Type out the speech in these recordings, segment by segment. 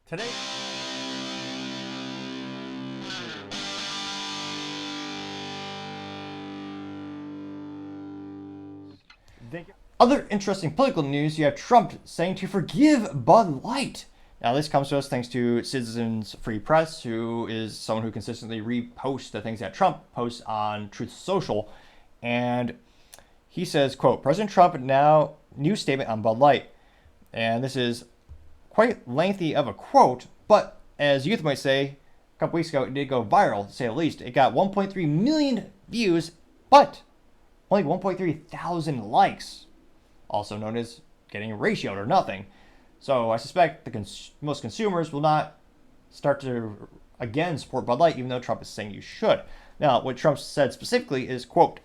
Today, other interesting political news, you have Trump saying to forgive Bud Light. Now, this comes to us thanks to Citizens Free Press, who is someone who consistently reposts the things that Trump posts on Truth Social. And he says, quote, President Trump now new statement on Bud Light. And this is quite lengthy of a quote, but as youth might say, a couple weeks ago it did go viral, to say the least. It got 1.3 million views, but only 1.3 thousand likes, also known as getting ratioed or nothing. So I suspect most consumers will not start to again support Bud Light, even though Trump is saying you should. Now, what Trump said specifically is, quote,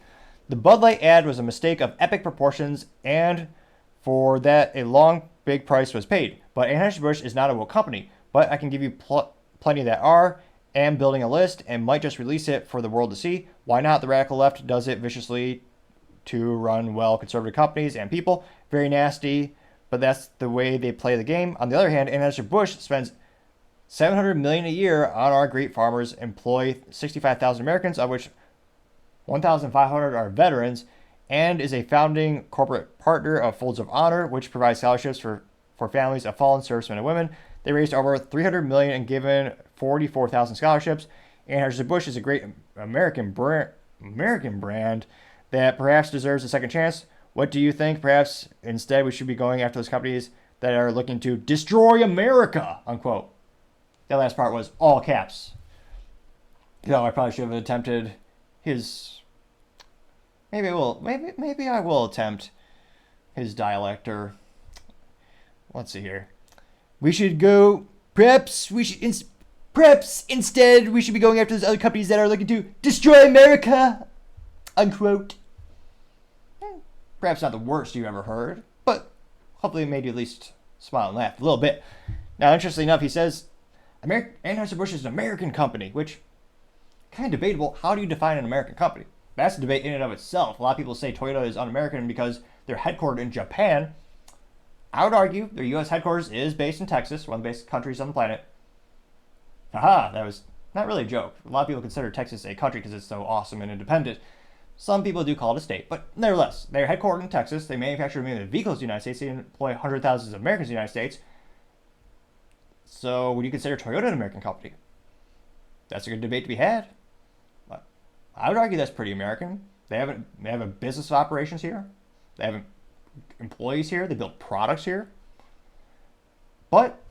the Bud Light ad was a mistake of epic proportions, and for that a long, big price was paid. But Anheuser-Busch is not a woke company, but I can give you plenty that are, am building a list, and might just release it for the world to see. Why not? The radical left does it viciously to run conservative companies and people. Very nasty, but that's the way they play the game. On the other hand, Anheuser-Busch spends $700 million a year on our great farmers, employ 65,000 Americans, of which 1,500 are veterans, and is a founding corporate partner of Folds of Honor, which provides scholarships for families of fallen servicemen and women. They raised over $300 million and given 44,000 scholarships. Anheuser-Busch is a great American brand that perhaps deserves a second chance. What do you think? Perhaps instead we should be going after those companies that are looking to destroy America, unquote. That last part was all caps. I probably should have attempted his. Maybe I will attempt his dialect, or let's see here. We should go. Perhaps instead we should be going after those other companies that are looking to destroy America, unquote. Perhaps not the worst you ever heard, but hopefully it made you at least smile and laugh a little bit. Now, interestingly enough, he says Anheuser-Busch is an American company, which kind of debatable. How do you define an American company? That's a debate in and of itself. A lot of people say Toyota is un-American because they're headquartered in Japan. I would argue their U.S. headquarters is based in Texas, one of the best countries on the planet. Haha, that was not really a joke. A lot of people consider Texas a country because it's so awesome and independent. Some people do call it a state, but nevertheless, they're headquartered in Texas. They manufacture many of the vehicles in the United States. They employ hundreds of thousands of Americans in the United States. So would you consider Toyota an American company? That's a good debate to be had. But I would argue that's pretty American. They have a business operations here. They have employees here. They build products here. But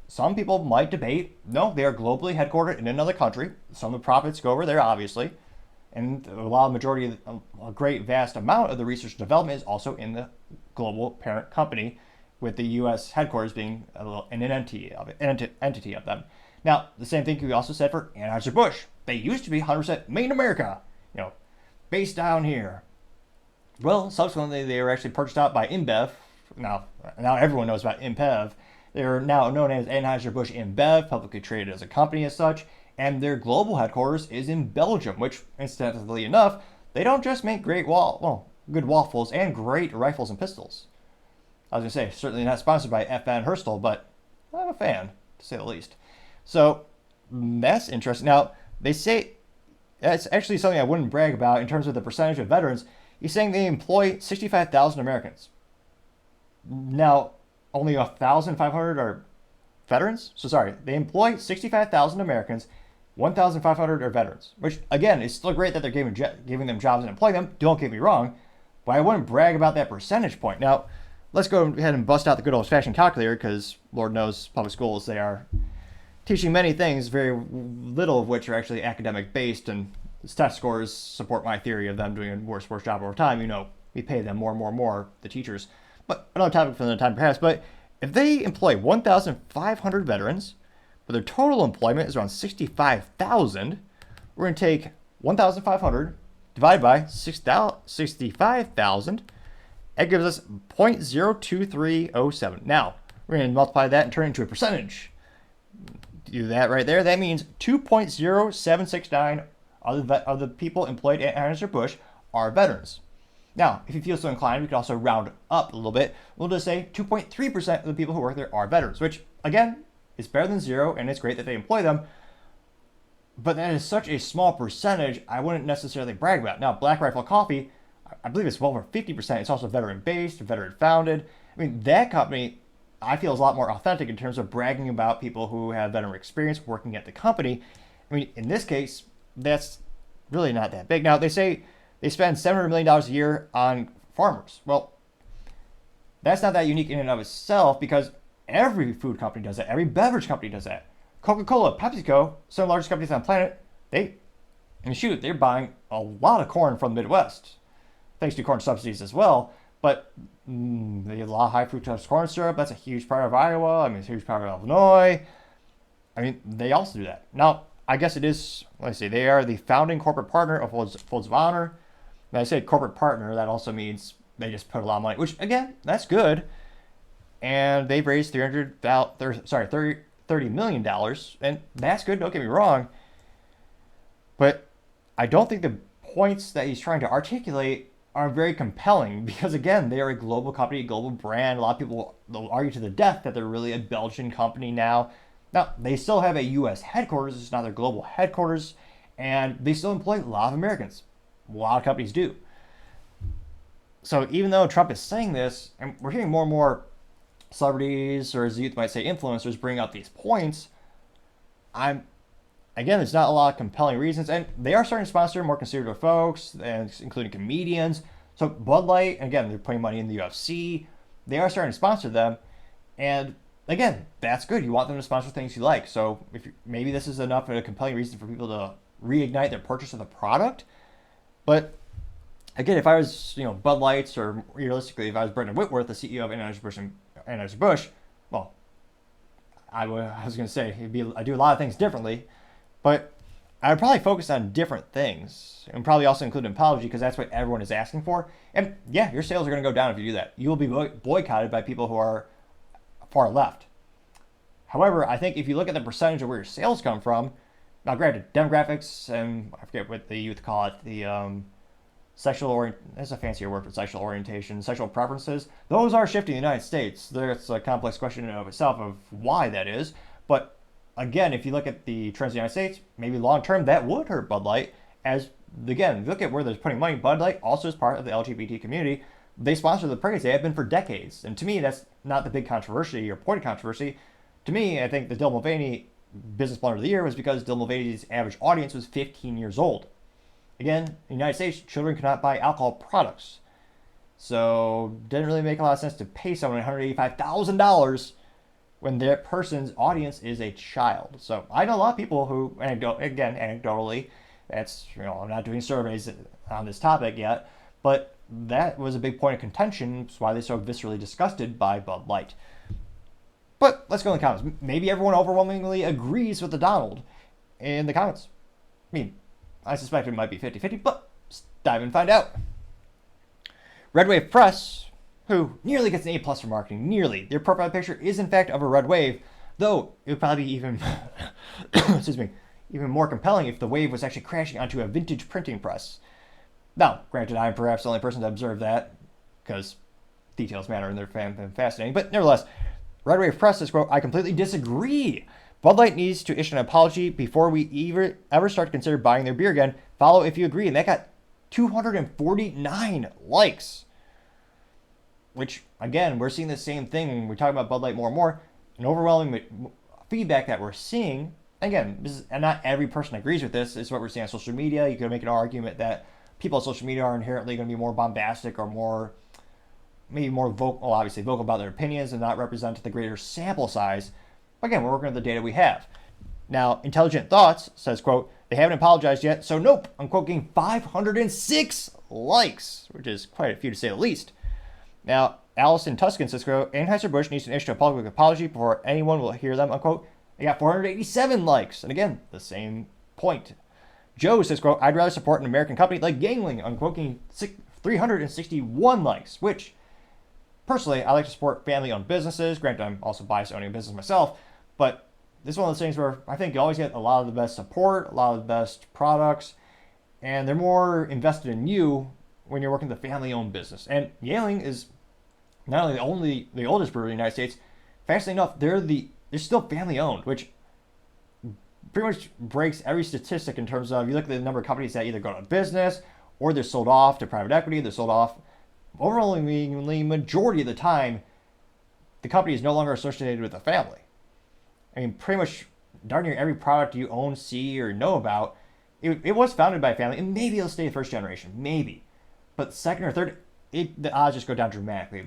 some people might debate, no, they are globally headquartered in another country. Some of the profits go over there, obviously. And a great vast amount of the research and development is also in the global parent company, with the U.S. headquarters being an entity of them. Now, the same thing can be also said for Anheuser-Busch. They used to be 100% made in America, based down here. Well, subsequently, they were actually purchased out by InBev. Now everyone knows about InBev. They're now known as Anheuser-Busch InBev, publicly traded as a company as such. And their global headquarters is in Belgium, which, incidentally enough, they don't just make good waffles and great rifles and pistols. I was going to say, certainly not sponsored by FN Herstal, but I'm a fan, to say the least. So, that's interesting. Now, they say, that's actually something I wouldn't brag about in terms of the percentage of veterans. He's saying they employ 65,000 Americans. Now, only 1,500 are veterans? So sorry, they employ 65,000 Americans, 1,500 are veterans, which again is still great that they're giving them jobs and employing them. Don't get me wrong, but I wouldn't brag about that percentage point. Now, let's go ahead and bust out the good old-fashioned calculator, because Lord knows public schools, they are teaching many things, very little of which are actually academic based, and test scores support my theory of them doing a worse job over time. We pay them more, the teachers. But another topic for another time perhaps. But if they employ 1,500 veterans, but their total employment is around 65,000, we're going to take 1,500 divided by 65,000. That gives us 0.02307. Now, we're going to multiply that and turn it into a percentage. Do that right there. That means 2.0769 of the people employed at Anheuser-Busch are veterans. Now, if you feel so inclined, we could also round up a little bit. We'll just say 2.3% of the people who work there are veterans, which, again, It's better than zero, and it's great that they employ them. But that is such a small percentage, I wouldn't necessarily brag about. Now, Black Rifle Coffee, I believe it's well over 50%. It's also veteran-based, veteran-founded. I mean, that company, I feel, is a lot more authentic in terms of bragging about people who have veteran experience working at the company. I mean, in this case, that's really not that big. Now, they say they spend $700 million a year on farmers. Well, that's not that unique in and of itself, because every food company does that. Every beverage company does that. Coca-Cola, PepsiCo, some of the largest companies on the planet, they're buying a lot of corn from the Midwest, thanks to corn subsidies as well. But they have a lot of high fructose corn syrup. That's a huge part of Iowa. I mean, it's a huge part of Illinois. I mean, they also do that. Now, I guess it is, let's see, they are the founding corporate partner of Folds of Honor. When I say corporate partner, that also means they just put a lot of money, which, again, that's good. And they've raised $30 million, and that's good, don't get me wrong. But I don't think the points that he's trying to articulate are very compelling, because, again, they are a global company, a global brand. A lot of people will argue to the death that they're really a Belgian company now. Now, they still have a U.S. headquarters. It's not their global headquarters, and they still employ a lot of Americans. A lot of companies do. So even though Trump is saying this, and we're hearing more and more celebrities, or as the youth might say, influencers, bring out these points, again, there's not a lot of compelling reasons, and they are starting to sponsor more conservative folks, and including comedians. So Bud Light, again, they're putting money in the UFC. They are starting to sponsor them, and again, that's good. You want them to sponsor things you like. So maybe this is enough of a compelling reason for people to reignite their purchase of the product. But again, if I was, Bud Lights, or realistically, if I was Brendan Whitworth, the CEO of Anheuser-Busch, well, I was going to say, I do a lot of things differently, but I would probably focus on different things, and probably also include an apology, because that's what everyone is asking for. And yeah, your sales are going to go down if you do that. You will be boycotted by people who are far left. However, I think if you look at the percentage of where your sales come from, now granted, demographics, and I forget what the youth call it, the that's a fancier word for sexual orientation, sexual preferences, those are shifting in the United States. There's a complex question in and of itself of why that is. But again, if you look at the trends in the United States, maybe long term that would hurt Bud Light. As again, if you look at where they're putting money, Bud Light also is part of the LGBT community. They sponsor the parades. They have been for decades. And to me, that's not the big controversy or point of controversy. To me, I think the Dylan Mulvaney Business Blunder of the Year was because Dylan Mulvaney's average audience was 15 years old. Again, in the United States, children cannot buy alcohol products. So it didn't really make a lot of sense to pay someone $185,000 when that person's audience is a child. So I know a lot of people who, anecdotally, that's, I'm not doing surveys on this topic yet, but that was a big point of contention. That's why they're so viscerally disgusted by Bud Light. But let's go in the comments. Maybe everyone overwhelmingly agrees with the Donald in the comments. I mean, I suspect it might be 50-50, but let's dive in and find out. Red Wave Press, who nearly gets an A+ for marketing, nearly. Their profile picture is in fact of a red wave, though it would probably be even, even more compelling if the wave was actually crashing onto a vintage printing press. Now, granted, I'm perhaps the only person to observe that, because details matter and they're fascinating, but nevertheless, Red Wave Press says, quote, I completely disagree. Bud Light needs to issue an apology before we ever start to consider buying their beer again. Follow if you agree. And that got 249 likes. Which, again, we're seeing the same thing when we talk about Bud Light more and more. An overwhelming feedback that we're seeing. Again, and not every person agrees with this. This is what we're seeing on social media. You could make an argument that people on social media are inherently going to be more bombastic or maybe more vocal, obviously vocal about their opinions and not represent the greater sample size. Again, we're working with the data we have. Now, Intelligent Thoughts says, quote, they haven't apologized yet, so nope. Unquote, getting 506 likes, which is quite a few to say the least. Now, Allison Tuscan says, quote, Anheuser-Busch needs to issue a public apology before anyone will hear them, unquote. They got 487 likes. And again, the same point. Joe says, quote, I'd rather support an American company like Yangling, unquote, getting 361 likes, which, personally, I like to support family-owned businesses. Granted, I'm also biased owning a business myself, but this is one of those things where I think you always get a lot of the best support, a lot of the best products, and they're more invested in you when you're working the family-owned business. And Yangling is not only the oldest brewery in the United States, fascinatingly enough, they're the they're still family owned, which pretty much breaks every statistic in terms of, you look at the number of companies that either go out of business or they're sold off to private equity, they're sold off. Overwhelmingly majority of the time, the company is no longer associated with the family. I mean, pretty much darn near every product you own, see, or know about, it was founded by a family, and maybe it'll stay the first generation, maybe. But second or third, the odds just go down dramatically.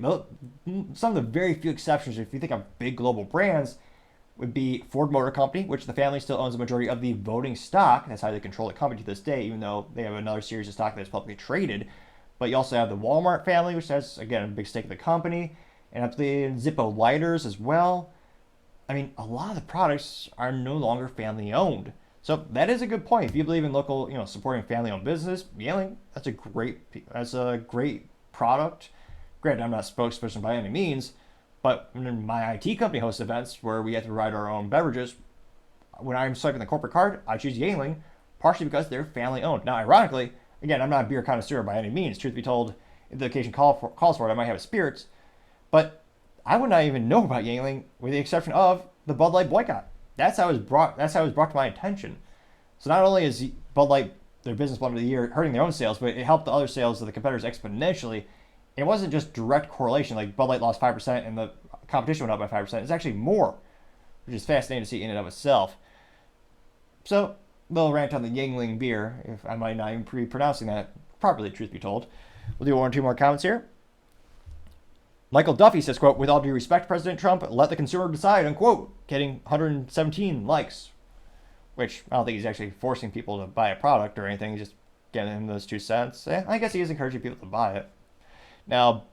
Some of the very few exceptions, if you think of big global brands, would be Ford Motor Company, which the family still owns the majority of the voting stock. That's how they control the company to this day, even though they have another series of stock that's publicly traded. But you also have the Walmart family, which has, again, a big stake in the company. And up to the Zippo lighters as well. I mean, a lot of the products are no longer family owned. So that is a good point. If you believe in local, supporting family owned business, Yangling, that's a great product. Granted, I'm not a spokesperson by any means, but when my IT company hosts events where we have to provide our own beverages, when I'm swiping the corporate card, I choose Yangling, partially because they're family owned. Now, ironically, again, I'm not a beer connoisseur by any means. Truth be told, if the occasion calls for it, I might have a spirits. But I would not even know about Yangling, with the exception of the Bud Light boycott. That's how it was brought to my attention. So not only is Bud Light, their business blunder of the year, hurting their own sales, but it helped the other sales of the competitors exponentially. It wasn't just direct correlation, like Bud Light lost 5% and the competition went up by 5%. It's actually more, which is fascinating to see in and of itself. So, a little rant on the Yangling beer, if I might not even be pronouncing that properly, truth be told. We'll do one or two more comments here. Michael Duffy says, quote, with all due respect, President Trump, let the consumer decide, unquote, getting 117 likes. Which, I don't think he's actually forcing people to buy a product or anything, he's just getting him those 2 cents. I guess he is encouraging people to buy it. Now,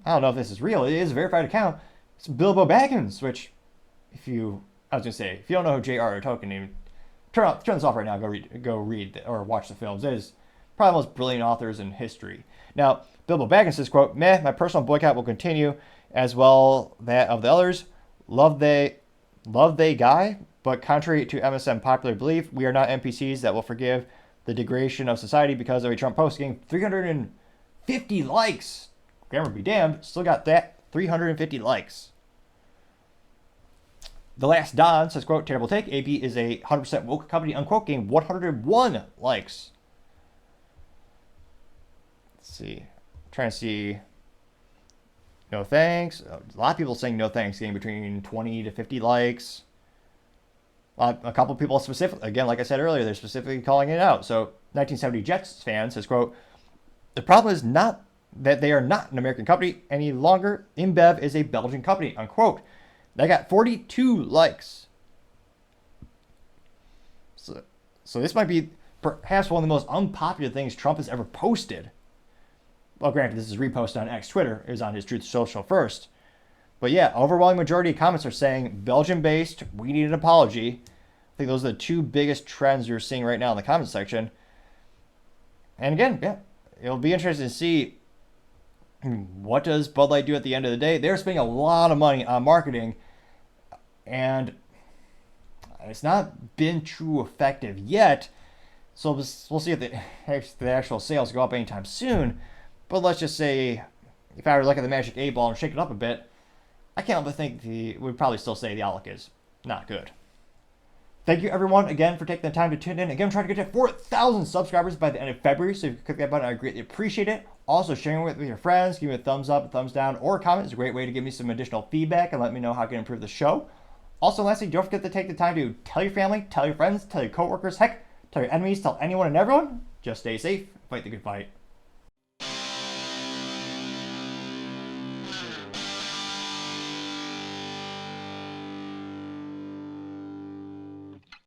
I don't know if this is real. It is a verified account. It's Bilbo Baggins, which, if you don't know who J.R.R. Tolkien is, turn this off right now. Go read or watch the films. It is probably the most brilliant authors in history. Now, Bilbo Baggins says, quote, meh, my personal boycott will continue, as well that of the others. Love they guy, but contrary to MSM popular belief, we are not NPCs that will forgive the degradation of society because of a Trump post getting 350 likes. Grammar be damned, still got that 350 likes. The Last Don says, quote, terrible take, AB is a 100% woke company, unquote, getting 101 likes. Let's see. Trying to see. No thanks. A lot of people saying no thanks, getting between 20 to 50 likes. A couple of people specifically, again, like I said earlier, they're specifically calling it out. So 1970 Jets fan says, quote, the problem is not that they are not an American company any longer. InBev is a Belgian company, unquote. They got 42 likes. So this might be perhaps one of the most unpopular things Trump has ever posted. Well, granted, this is reposted on X Twitter. It was on his Truth Social first. But yeah, overwhelming majority of comments are saying Belgian-based, we need an apology. I think those are the two biggest trends you're seeing right now in the comment section. And again, yeah, it'll be interesting to see what does Bud Light do at the end of the day. They're spending a lot of money on marketing, and it's not been too effective yet. So we'll see if the actual sales go up anytime soon. But let's just say, if I were to look at the Magic 8 Ball and shake it up a bit, I can't help but think we'd probably still say the outlook is not good. Thank you, everyone, again, for taking the time to tune in. Again, I'm trying to get to 4,000 subscribers by the end of February, so if you click that button, I greatly appreciate it. Also, sharing it with your friends, give me a thumbs up, a thumbs down, or a comment is a great way to give me some additional feedback and let me know how I can improve the show. Also, lastly, don't forget to take the time to tell your family, tell your friends, tell your coworkers, heck, tell your enemies, tell anyone and everyone. Just stay safe, fight the good fight.